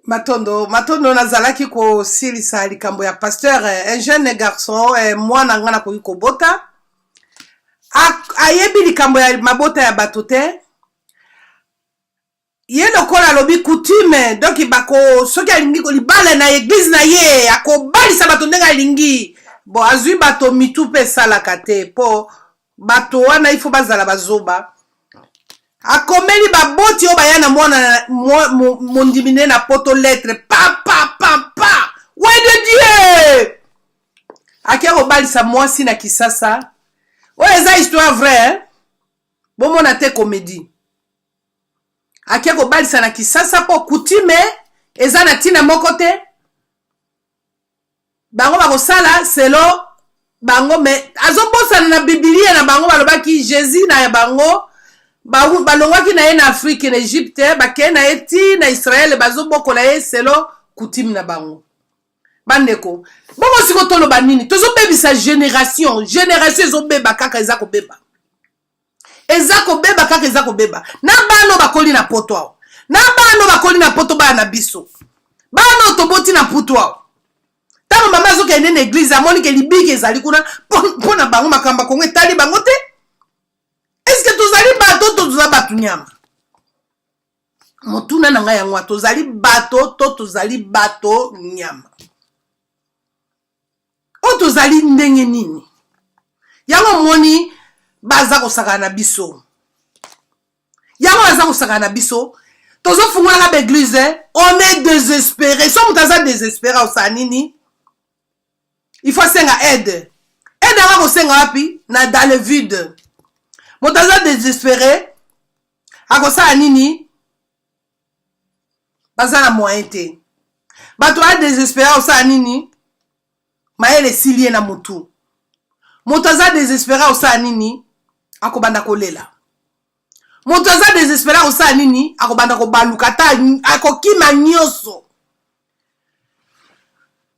Matondo nazalaki ko silisa likambo ya pasteur un jeune garçon mwana ngana ko bota ayebi likambo ya mabota ya batote ye lokola lobi coutume donc bako soki alingi ko libala na église na ye akobalisa bato ndenga alingi bo azwi bato mitu pe salaka te po bato wana ifo bazala bazoba akomeli baboti o bayana mwana mondimine na poto lettre pa ouais de Dieu akia ko balisa mwasi na kisasa o eza histoire vraie bon mona te comédie akia ko balisa na kisasa po coutume eza na tina moko te bango bako sala selo bango me azobosa na Biblia na bango balobaki Jésus na ya bango balongwaki na ye na Afrique na Egypte bakeye na ye ti na Israel bazobokola ye selo coutume na bango bandeko bongo siko toloba nini tozobebisa génération ezobeba kaka eza kobeba kaka eza kobeba na bano bakoli na poto awo na bano bakoli na poto bana na biso bano toboti na putu awo tango mama azokende na église amoni ke libiki ezali kuna mpona bango makamba kongo etali bango te. Est-ce que tozali bato to tozali bato nyama? Motuna na ngai yango tozali bato to tozali bato nyama. O tozali ndenge nini? Yango moni baza kosaka na biso. Yango baza kosaka na biso. Tozo fungula na l'église, on est désespéré. So mutaza désespéré au sanini. Il faut senga aide. Aide à ko senga wapi na dans le vide. Motaza désespéré akosa anini bazana moyen te bato a désespéré osa anini maele silie na mutu motaza désespéré osa anini akobanda kolela motaza désespéré osa anini akobanda ko baluka ta akokima nyoso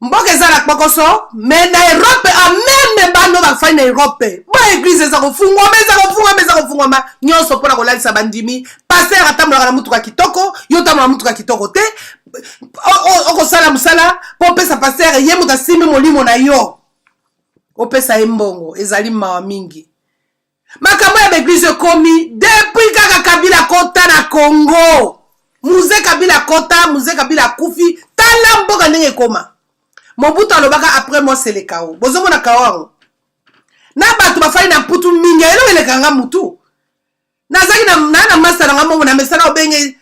mboka ezala kpokoso mais na Europe ameme bano bafai na Europe bo église eza kofungwama nyonso mpona kolalisa bandimi paster atambolaka na mutuka kitoko yo tambola mutuka kitoko te okosala mosala mpo opesa paster ye moto asimi molimo na yo opesa ye mbongo ezali mawa mingi makambo ya baeglise ekomi depuis kaka Kabila kota na Congo muze Kabila kota muze Kabila kufi tala mboka ndenge ekoma Mobutu alobaka après moi c'est le chaos. Bozomo na chaos. Na batu bafai na putu mingi elo ele kanga mutu. Nazaki na master nga mo na mesana obenge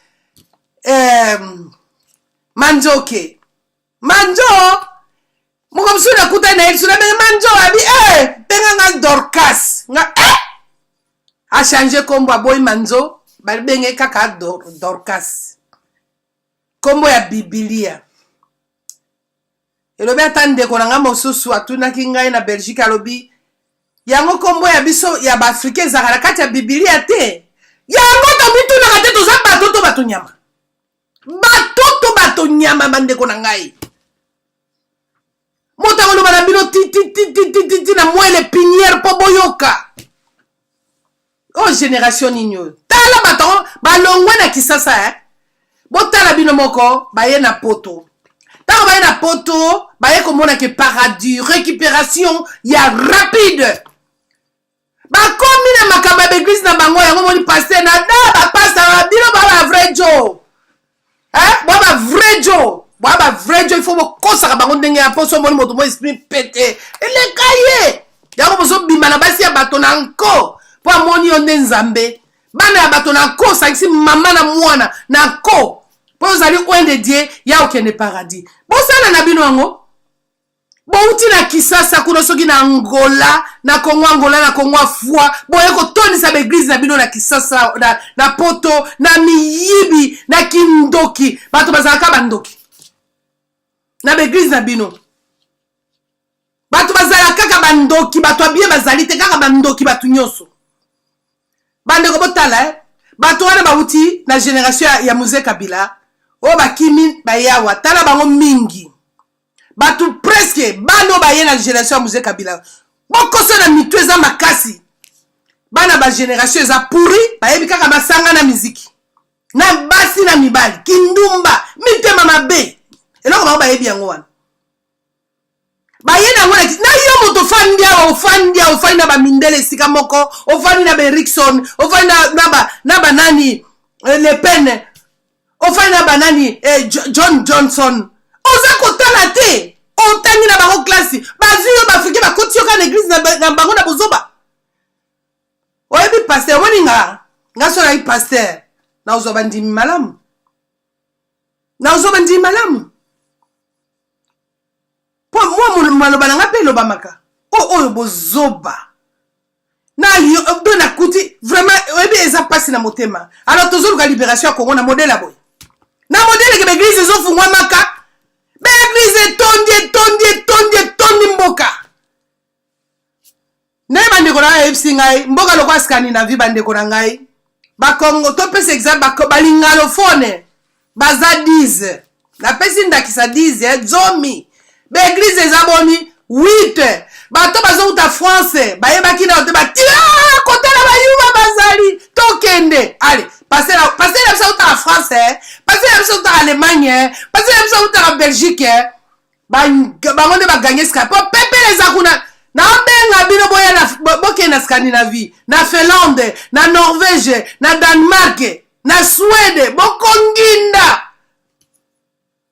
manjoke. Manjo moko msuna kuta na exuna be manjo abi benga nga Dorcas. Nga a changer kombo aboy manjo bali benge kaka Dorcas. Kombo ya Biblia. Elobi atande konanga mosusu atunaki ngai na Belgique alobi yango kombo ya biso ya ba Africain zakala kati ya Biblia te yango to mituna kate to za bato nyama bato nyama bande kona ngai mota ngolo bana bino ti na mwele pinière po boyoka oh génération ninyo tala bato balongwa na kisasa botala bino moko baye na poto. Tant que na poto, baye komona ke paradis, récupération, ya rapide. Ba komi na makamba d'église na bango yango moni passer na da ba passa bino ba vrai Joe. Ba vrai Joe, il faut kosa ka bango ndenge ya poso moni moto mo esprit pété. Ele kaye. Yango boso bima na basi ya bato na nko. Po amoni onde nzambe. Bana ya bato na nko sakisi mama na mwana na nko. Vous allez loin de Dieu, ya aucun paradis. Bon ça na bino ngo. Bon uti na kisasa kuno soki na Angola, na Congo Angola na Congo afwa. Bon yako toni sa église na bino na kisasa na poto, na miyibi, na kindoki. Bato bazalaka bandoki. Na église na bino. Bato bazalaka kaka bandoki, bato abie bazali te kaka bandoki batu nyoso. Bandeko botala bato wana bauti na génération ya Muze Kabila. O bakimi bayawa tala bango mingi batu presque bano baye na génération Muze Kabila boko so na mitu eza makasi bana ba génération eza pourri bayebi kaka basanga na muziki na basi na mibali kindumba mitema mabe eloko bango bayebi yango wana baye nango na yo moto ofandi na bamindele esika moko ofandi na Berikson ofandi na banani Le Pen ofandi na banani John Johnson oza kotala te otangi na bango klasi bazwi yo bafrike bakoti yo ka na eglise na bango na bozoba oyebi paster omoni nga so nayi paster naozwa bandimi malamu po mwa maloba na nga mpe elobamaka oyo bozoba na yo mpe nakuti vraiment oyebi eza mpasi na motema alors tozoluka libération ya Congo na modele ya boye na modele ke baeglise ezofungwamaka baeglise etondi mboka naye bandeko na ngai ayebisi ngai mboka lokwa Scandinavie bandeko na ngai bakongo topesa exemple balingalophone baza 10 napesi ndakisa 10 zomi baeglise eza boni 8 bato bazouta France bayebaki na ote batira kotala bayuba bazali tokende ale passer la biso uta France passer la biso uta Allemagne passer la biso uta Belgique bango nde baganye ska po pepe les akuna na benga bino boya na boke na Scandinavie na Finlande na Norvège na Danemark na Suède bokonginda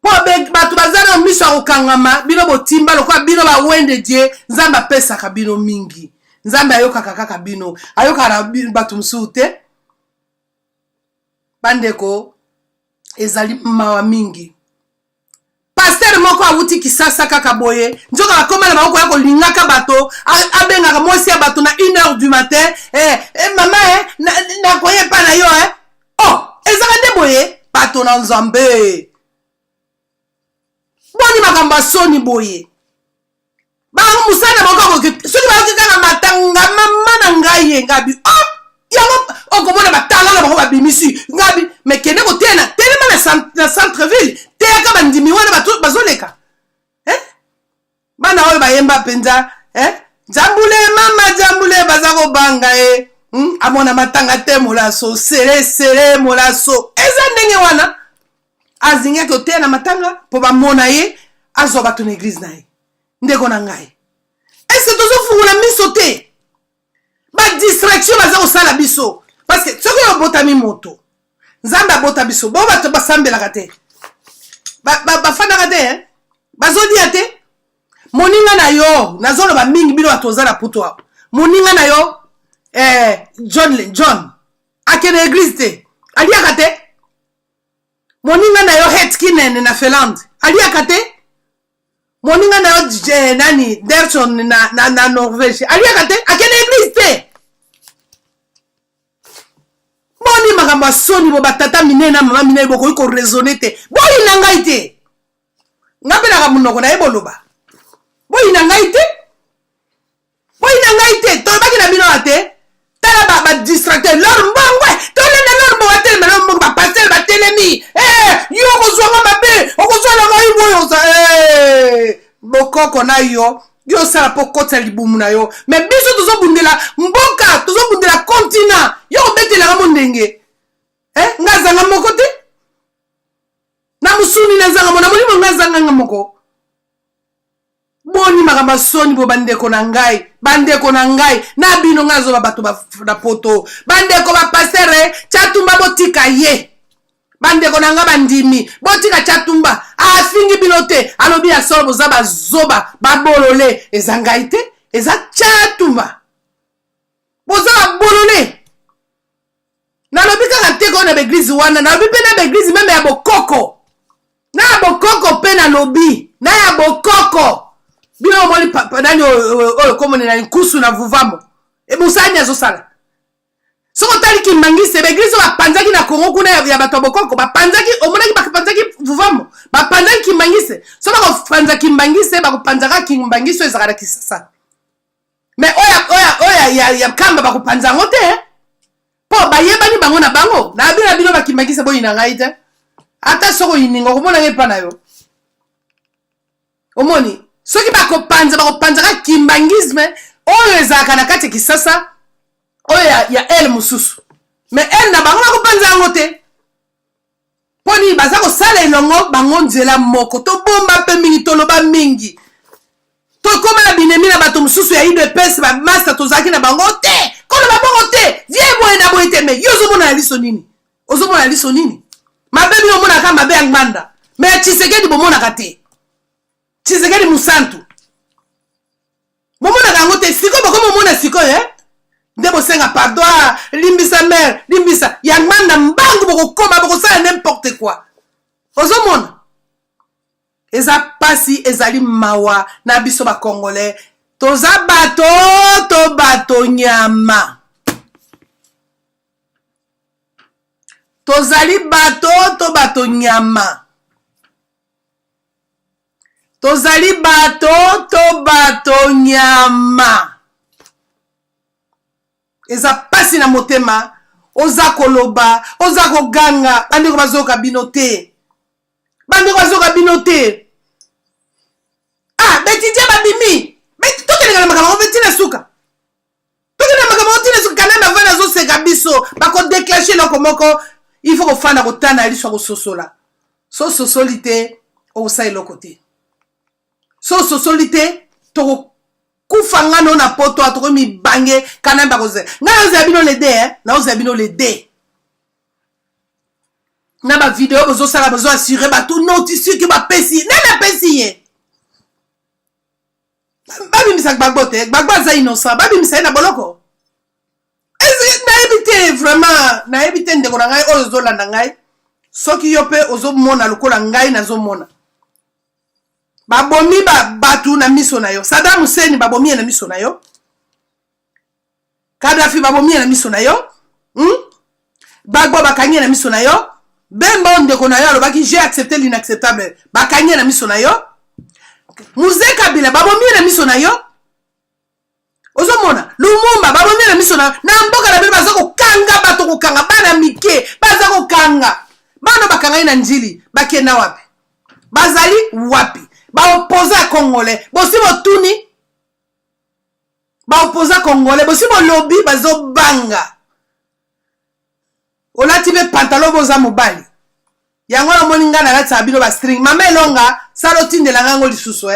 po bato bazana miso akokangama bino botimba lokwa bino bawende die nzambe apesaka bino mingi nzambe ayokaka kaka bino ayokaka bato mosusu te bandeko ezali mawa mingi paster moko awuti kisasa kaka boye nzoka bakoma na bakoko ya kolingaka bato abengaka mwasi ya bato na 1h du matin mama nakoye pa na yo ezaka nde boye bato na nzambe boni makambo asoni boye bango musana bakoko soki bakokikaka matanga mama na ngai ye ngabi yango okomona batala na bango babimisi ngabi me kende kotena telema na centre-ville teyaka bandimi wana bato bazoleka bana oyo bayemba mpenza jambule mama jambule baza kobanga amona matanga te molaso sere molaso eza ndenge wana azingaki oteya na matanga mpo bamona ye azwa bato na eglise na ye ndeko na ngai eske tozofungula miso te badistraction baza kosala biso parce que soki obotami moto nzambe abota biso bo bato basambelaka te bafandaka te bazodia te moninga na yo nazoloba mingi bino bato oza na puto awa moninga na yo John akende eglise te aliaka te moninga na yo Hetkinen na Finlande aliaka te moninga na yo nani Derson na Norvège aliaka te akende eglise te boni makambo asoni bo batata minene na mama minene bokoki koraisonne te boyina ngai te ngapelaka monoko na ye boloba boyina ngai te tolobaki na bino ate tala badistracteur lor mbongwe tolenda lor mbongwe atelema lor mbongwe bapastel batelemi yo okozwanga mabe okozwanga ngai boyo bokoko na yo osala mpo kotisa libumu na yo me biso tozobundela mboka tozobundela kontina yo obetelaka mo ndenge nga zanga moko te na musuni na zanga mo na molimo nga zanganga moko boni makambo soni bo bandeko na ngai na bino nga zoba bato na poto bandeko bapastere chatumba botika ye bandeko na nga bandimi botika chatumba afingi bino te alobi ya solo boza bazoba babolole eza ngai te eza chatumba boza babolole nalobi kaka te ko na beglise wana nalobi mpe na beglise meme ya bokoko na ya bokoko mpe nalobi na ya bokoko bino omoni nani oyo komone na nkusu na vuvamo ebusani azosala soko tali kimbangise beglise bapanzaki na Kongo kuna ya bato bokoko bapanzaki omonaki bapanzaki vuvamo bapanzaki kimbangise so bakopanza kimbangise bakopanzaka kimbangise ezakala kisasa me oya ya kamba bakopanza yango te po bayebani bango na bango na bino bakimbangise boyina ngai te ata soko yininga okomona ngai pa na yo omoni soki bakopanzaka kimbangisme oyo ezalaka na kati ya kisasa oyo ya ele mosusu me ele na bango bakopanza yango te Poni baza ko sala elongo bango nzela moko to bomba pe mingi to loba mingi to koma na binemi na bato mususu ya IDPS ba master to zaki na bango te kono ba bongo te vie boye na boye te me yozo mona na liso nini ozo mona na liso nini mabe bi omona ka mabe angmanda me Tshisekedi bomona ka te Tshisekedi musantu bomona ka ngote siko bako bomona siko ndebo senga pardon limbisa mère limbisa yangmanda mbangu boko koma boko sala n'importe quoi ozomona eza pasi ezali mawa na biso ba congolais toza bato to bato nyama tozali bato to bato nyama tozali bato to bato nyama eza pasi na motema oza koloba oza koganga bandeko bazoka bino te bandeko bazoka bino te betidie babimi tokelenga na makambo betina suka tokelenga na makambo tina suka kana bavana azoseka biso bakodeclenche eloko moko il faut kofanda kotana liso kososola so sosoli te okosala eloko te so sosoli te kufa nga no na poto atoko mibange kana bakoze nga oza bino le de na oza bino le de na ba video bozo sala bozo assurer ba tout notice que ba pesi na pesi ye babi misa bagbote bagba za innocent babi misa na boloko na ebite vraiment na ebite ndeko na ngai ozo landa ngai soki yo pe ozo mona lokola ngai nazo mona babomi batu na miso na yo Saddam Hussein babomi na miso na yo Kadhafi babomi na miso na yo Bagbo bakangi na miso na yo Bemba ndeko na yo alobaki j'ai accepté l'inacceptable bakangi na miso na yo Mzee Kabila babomi na miso na yo ozomona Lumumba babomi na miso na mboka na bino bazako kanga bato ko kanga bana mike bazako kanga bana bakanga na njili bakenda wapi bazali wapi ba opposa congolais bosi botuni ba opposa congolais bosi bo lobby bazo banga olati be pantalon boza mobali yango na moninga na lati abino ba string mama elonga salo tindela ngango lisusu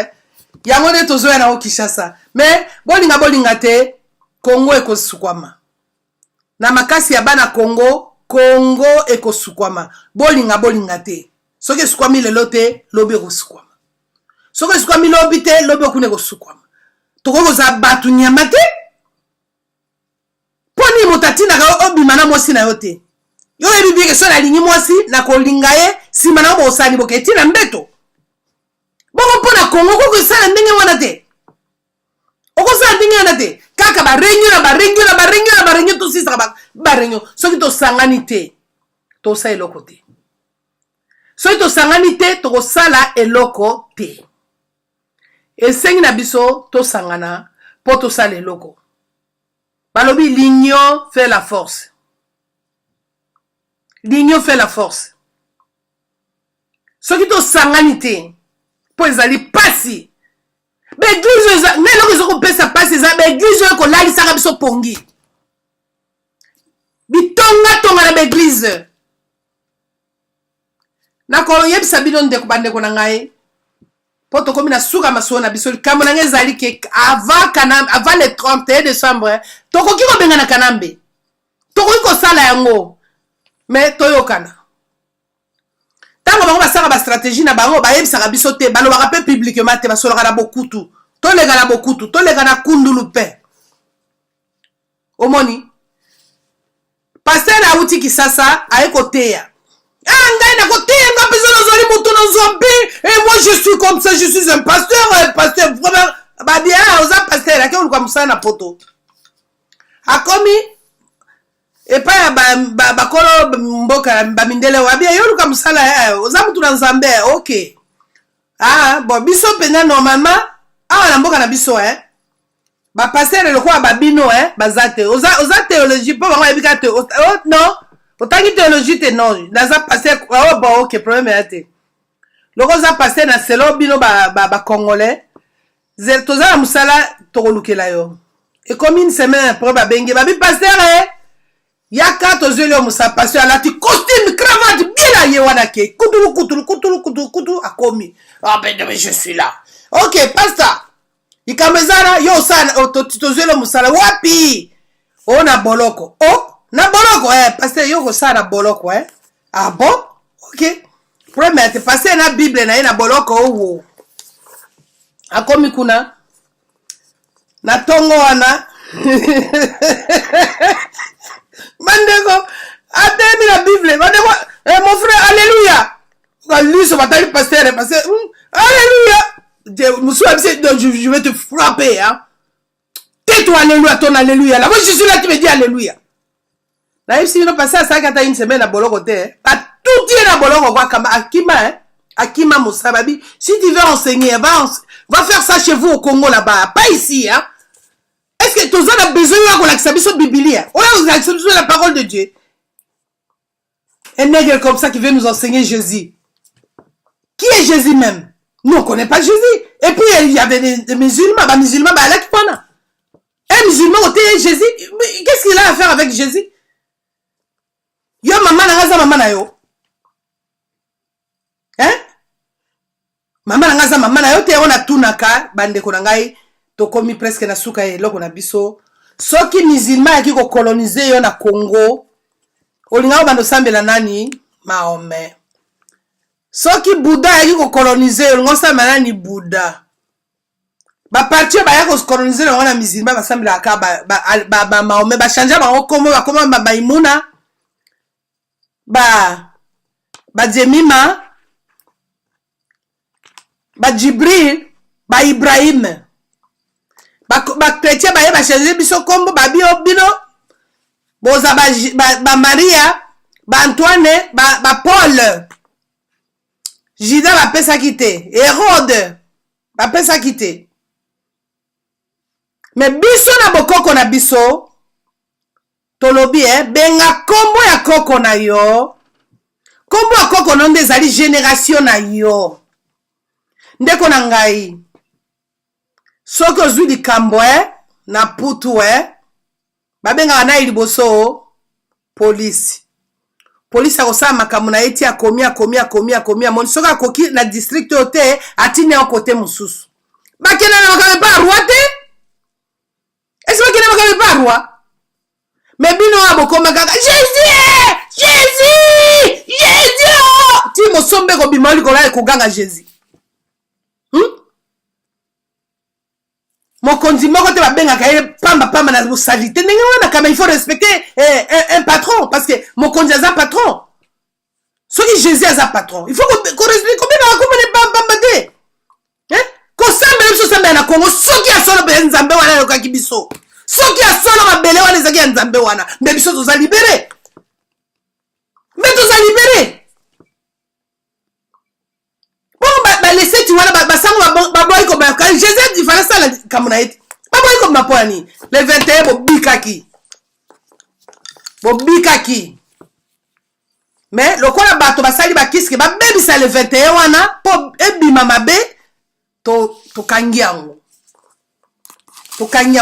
yango ne tozo ya na Kinshasa mais bolinga te Congo ekosukwama na makasi ya bana Congo ekosukwama bolinga te soki sukwami lelo te lobi ekosukwama soki sukwami lobi te lobi okune ekosukwama toko za batu nyama te poni motatina ka obima na mwasi na yo te yo ebibi ke so na lingi mwasi na kolinga ye sima na bosani boketi na mbeto boko pona Kongo ko sala ndenge wana te okosala ndenge wana te kaka barenyo to sisa barenyo soki to sangani te to sa eloko te soki to sangani te to kosala eloko te esengi na biso to sangana po to sala eloko balobi l'union fait la force l'union fait la force soki to sangani te po ezali pasi beglize neloko ezokopesa pasi eza beglize oyo kolalisaka biso pongi bitonga na beglize nakoyebisa bino ndeko bandeko na ngai po tokomi na suka masolo na biso likambo na ngai ezali ke avant le 31 décembre tokoki kobenga na kanambe tokoki kosala yango me toyokana tango bango basaka ba stratégie na bango bayebisaka biso te balobaka mpe publiquement te basolaka na bokutu tolega na kundulu mpe omoni paster auti Kisasa aye koteya ngai na koteya nga mpenza nazali moto nazombi et moi je suis comme ça je suis un pasteur pasteur vraiment babi oza pasteur ake oluka mosala na poto akomi epa ya bakolo mboka bamindele wabia yoluka mosala oza mutu na nzambe ok bon biso mpenza normalement awa na mboka na biso bapastere lokola babino baza te oza théologie mpo bango yebika te non otangi théologie te non naza pasteur bon ok problème ya te loko oza pasteur na selo bino bacongolais toza na mosala tokolukela yo ekomi une semaine apres babenge babi pasteur Yaka tozeli o musa pasteur alati costume cravate bien aye wana ke kutulu akomi. Ah ben je suis là. OK, pasteur. Ikamezana yo sana tozeli o musala wapi? O na boloko. Oh, na boloko pasteur yo ko sana boloko Ah bon? OK. Premier te passer na Bible na boloko owo. Akomi kuna na tongo wana. Mandeko atemi la Bible mandeko mon frère alléluia quand lui ce matin le pasteur alléluia je vais te frapper hein. Tais-toi alléluia ton alléluia là moi je suis là tu me dis alléluia là si nous passer ça quand une semaine à boloko te pas tout est na boloko quoi comme akima mosababi si tu veux enseigner va faire ça chez vous au Congo là-bas pas ici hein. Est-ce que tu as besoin de l'acceptation biblique? On a l'acceptation de la parole de Dieu. Un nègre comme ça qui veut nous enseigner Jésus. Qui est Jésus même? Nous, on ne connaît pas Jésus. Et puis, il y avait des musulmans. Les musulmans, là, qui font là. Un musulman, c'est Jésus. Qu'est-ce qu'il a à faire avec Jésus? Yo, maman, maman, yo. Hein? Maman, maman, yo, on a tout naka, bande konangai. Tokomi presque na suka eloko na biso soki musulman yaki ko coloniser yo na Congo olinga bando sambela nani Mahomet soki Bouddha yaki ko coloniser olinga sambela nani Bouddha ba parti ba yako coloniser yo na musulman ba sambela ka ba Mahomet ba changer ba komo ba koma ba Maimuna ba Jemima ba Jibril ba Ibrahim ba chrétien ba yeba changer biso kombo ba bino boza ba Maria ba Antoine ba Paul Judas ba pesa kité Hérode ba pesa kité mais biso na bokoko na biso tolobi benga kombo ya koko na yo kombo ya koko no ndezali génération na yo ndeko na ngai soki ozwi likambo na putu babengaka na liboso polisi akosala makambo na ye ti akomi amoni soki akoki na district oyo te atini ya kote mosusu bakende na makambo epa aroi te esi bakende makambo epa aroi me bino oyo bokoma kaka jésus ti mosombe kobima likolo ekoganga jésus mokonzi moko te babengaka ye pamba na bosalité ndenge wana kama il faut respecter un patron parce que mokonzi aza patron soki Jésus aza patron il faut qu'on respecte kobengaka komone pamba te kosambela biso sambela na Congo soki asolo mpe nzambe wana ayokaki biso soki asolo mabele wana ezaki ya nzambe wana mpe biso toza libere laissez tu vois basango baboyi ko ba Jésus dit fala sala kamuna eti baboyi ko maponi le 21 bobikaki mais lokola bato basali bakiske babebisa le 21 wana po ebima mabe to kangi yango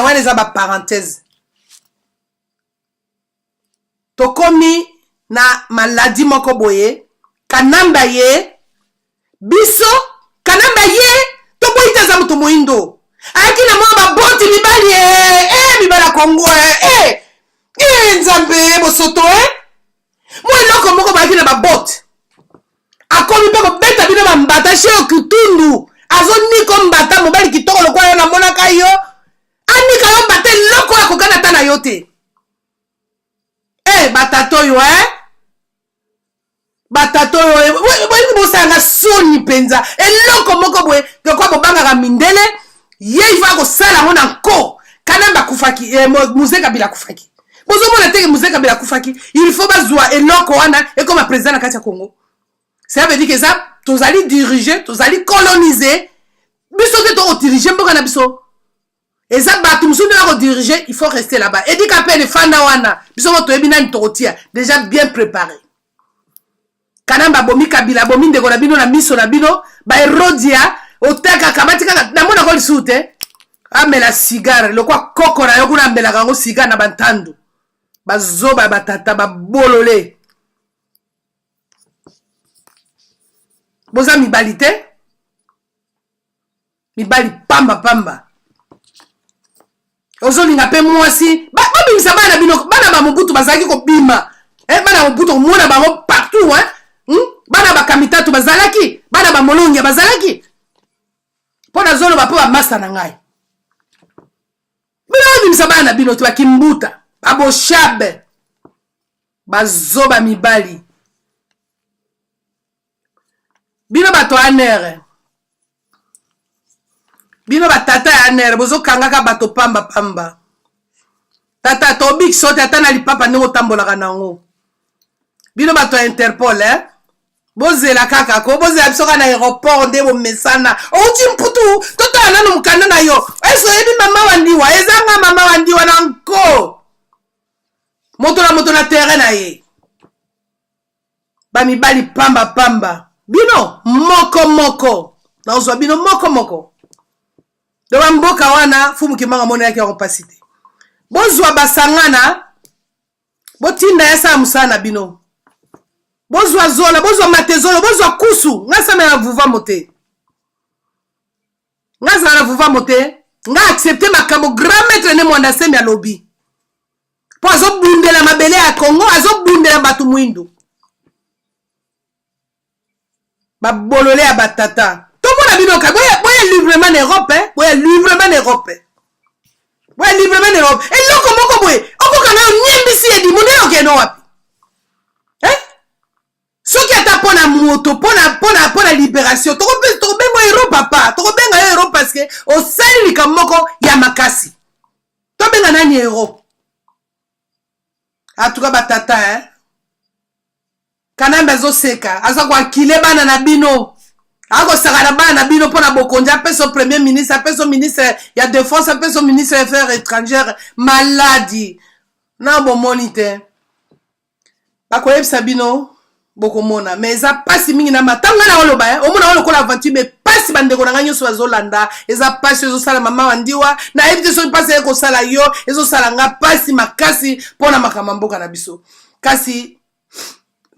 wana eza ba parenthèse to komi na maladie moko boye kanamba ye biso kanamba ye to boita za mutu moindo akina mwa boti mibali mibala Kongo nzambe bosoto loko moko bakina babot akomi pe ko beta bino bambata she okutundu azoni ko mbata mobali kitoko lokwa na monaka yo anika yo mbate loko akokana tana yote batato yo batato boyi bosanga soni penza eloko moko boye kwa bobanga mindele ye ifa ko sala mona nko kanamba kufaki muzeka bila kufaki bozo mona teke muzeka bila kufaki il faut bazwa eloko wana et comme président na kati ya Congo ça veut dire que ça tozali diriger tozali coloniser biso te to diriger mboka na biso eza batu musu na ko diriger il faut rester là-bas et dit qu'appelle fanda wana biso to ebina ntotia déjà bien préparé kanamba bomi kabila bomi ndeko na bino na miso na bino ba erodia oteka kamati kaka na mona ko lisute amela cigare lokwa koko na yo kuna ambela kango cigare na bantandu bazoba batata babolole boza mibali te mibali pamba ozolinga pe mwasi babimisa bana bino bana ba mobutu bazalaki kobima bana mobutu komona bango partout bana bakamitatu bazalaki bana bamolongi bazalaki mpo nazoloba mpo bamasta na ngai bino babimisa bana bino te bakimbuta baboshabe bazoba mibali bino bato anere bino batata ya anere bozokangaka bato pamba tata tobik sote ata na lipapa ndenge otambolaka nango bino bato ya Interpol bozela kaka ko bozela biso kaka na aéroport nde bomesana outi mputu totala nano mokanda na yo eso yebi mama wandiwa ezanga mama wandiwa na nko moto na terrain na ye bamibali pamba bino moko naozwa bino moko do bamboka wana fumu kimanga mona yake ya kopasite bozwa basangana botinda yasa musana bino bozwa zola bozwa matezolo bozwa kusu ngasa na vuva mote ngasa na vuva mote nga accepter makambo grand maître ne mwanda semi alobi po azobundela mabele ya Congo azobundela batu mwindu babolole ya batata tomona binoka boya librement en Europe boya librement en Europe eloko moko boye okoka na nyembisi edi monelo keno wapi soki ata pona moto pona libération tokobenga hero papa tokobenga hero parce que osali likambo moko ya makasi tobenga nani hero atuka batata kanambe azoseka aza koakile bana na bino akosaka na bana na bino mpona bokonzi apeso premier ministre apeso ministre ya défense apeso ministre ya affaires étrangères maladi na bomoni te bakoyebisa bino bokomona mais eza pasi mingi na matanga na oloba omona olokola aventure me pasi bandeko na ngai nyonso bazolanda eza pasi ezosala mama wandiwa nayebi te soki pasi ekosala yo ezosala nga pasi makasi mpona makambo mboka na biso kasi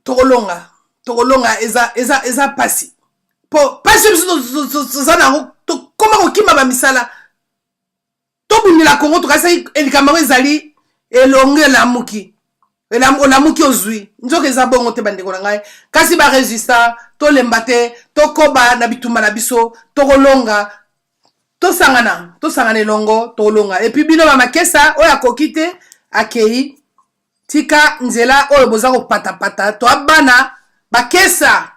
tokolonga eza pasi po pasi biso toza nango tokoma kokima bamisala tobundela Kongo tokasi elikambango ezali elonge elamuki olamuki ozwi nzoka eza bongo te bandeko na ngai kasi baresista tolemba te tokoba na bitumba na biso tokolonga tosangana elongo tokolonga epuis bino bamakesa oyo akoki te akei tika nzela oyo boza kopatapata to abana bakesa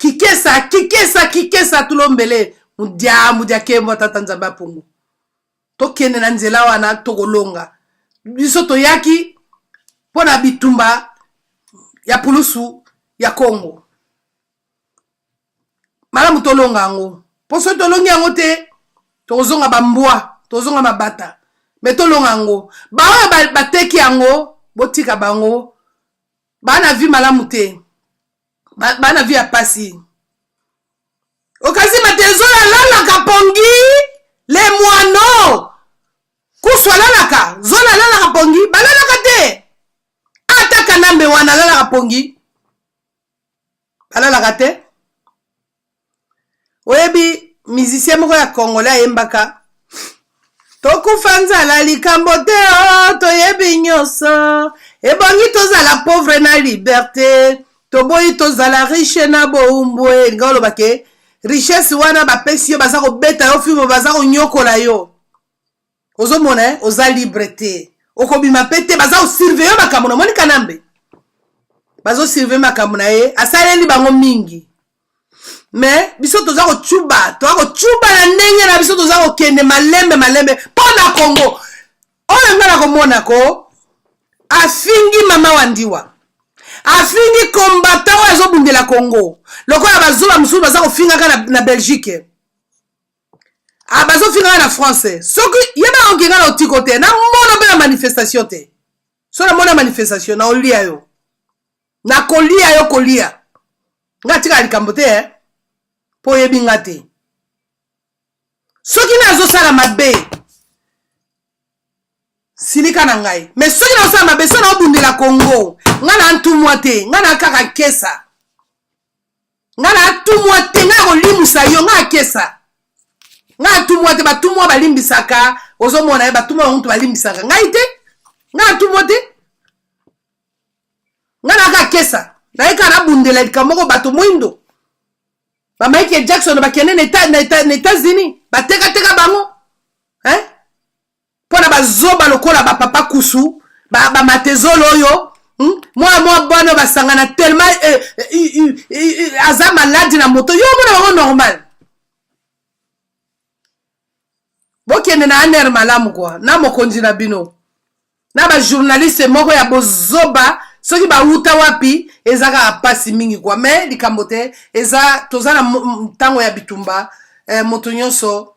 kikesa tulombele mudia kembo tata nzambe apungu tokende na nzela wana tokolonga biso toyaki pona bitumba ya pulusu ya Congo malamu tolonga yango poso tolongi yango te tozonga bambwa tozonga mabata me tolonga yango baoyo bateki yango botika bango bana vi malamu te bana vi ya pasi okasi matezola lalaka pongi le mwano kuswa lalaka zola lalaka pongi balalaka te ataka nambe wana lalaka pongi balalaka te oyebi musicien moko ya congolais ayembaka tokufa nzala likambo te toyebi nyonso ebongi tozala pauvre na liberté toboyi tozala riche na boumbwe elinga oloba ke richesse wana bapesi yo baza kobeta yo filme baza konyokola yo ozomona oza libre te okobima pe te baza kosurveille yo makambo na moni kanambe bazosurveille makambo na ye asaleli bango mingi mais biso toza kocuba na ndenge na biso toza kokende malembe mpo na Congo oyo nga na komona ko afingi mama wandiwa afingi kombata oyo azobundela Congo lokola bazoba mosusu baza kofingaka na Belgique bazofingaka na France soki ye baokenga na otiko te namona mpe na manifestation te so namona manifestation na olia yo na kolia yo kolia nga tika likambo te po yebi nga te soki nazosala mabe silika na ngai mais soki na osala mabe so na obundela Congo nga na ntumwa te nga na kaka kesa nga na ntumwa te nga kolimusa yo nga kesa nga ntumwa te batumwa balimbisaka ozomona ye batumwa bango balimbisaka ngai te nga ntumwa te nga na kaka kesa naye kaka nabundela likambo moko bato mwindo ba Michael Jackson bakende na États-Unis batekateka bango mpona bazoba lokola bapapa kusu bamatezolo oyo mwa bwana basangana tellement aza maladi na moto yo mona bango normal bokende na aner malamu kwa na mokonzi na bino na bajournaliste moko ya bozoba soki bauta wapi eza kaka pasi mingi kwa me likambo te eza toza na ntango ya bitumba moto nyonso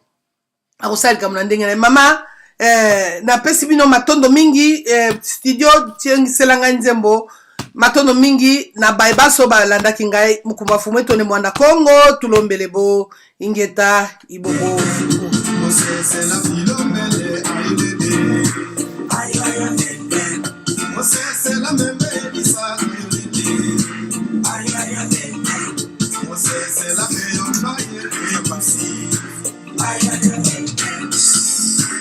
akosala likambo na ndenge na mama napesi bino matondo mingi studio tiengiselanga nzembo matondo mingi na bayebaso balandaki ngai mukumba fumu etone mwanda Kongo tulombele bo ingeta ibobo I